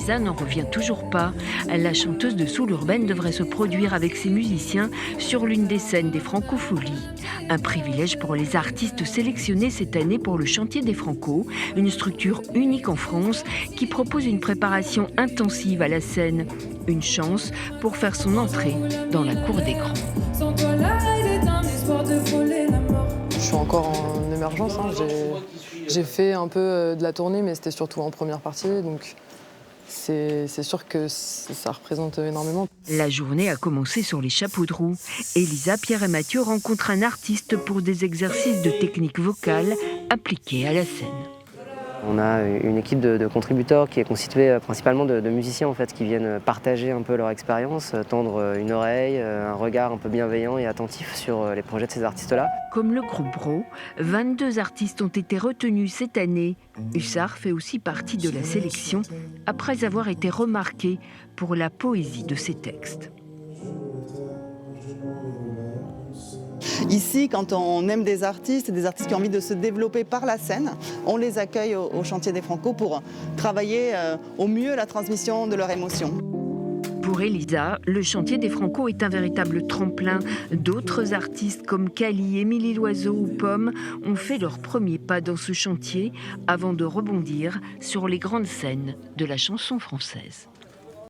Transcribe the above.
Elisa n'en revient toujours pas. La chanteuse de soul urbaine devrait se produire avec ses musiciens sur l'une des scènes des Francofolies. Un privilège pour les artistes sélectionnés cette année pour le Chantier des Franco, une structure unique en France qui propose une préparation intensive à la scène. Une chance pour faire son entrée dans la cour des grands. Je suis encore en émergence. J'ai fait un peu de la tournée, mais c'était surtout en première partie. Donc c'est sûr que ça représente énormément. La journée a commencé sur les chapeaux de roue. Elisa, Pierre et Mathieu rencontrent un artiste pour des exercices de technique vocale appliqués à la scène. On a une équipe de contributeurs qui est constituée principalement de musiciens en fait, qui viennent partager un peu leur expérience, tendre une oreille, un regard un peu bienveillant et attentif sur les projets de ces artistes-là. Comme le groupe Bro, 22 artistes ont été retenus cette année. Hussard fait aussi partie de la sélection après avoir été remarqué pour la poésie de ses textes. Ici, quand on aime des artistes qui ont envie de se développer par la scène, on les accueille au Chantier des Franco pour travailler au mieux la transmission de leurs émotions. Pour Elisa, le Chantier des Franco est un véritable tremplin. D'autres artistes comme Cali, Émilie Loiseau ou Pomme ont fait leurs premiers pas dans ce chantier avant de rebondir sur les grandes scènes de la chanson française.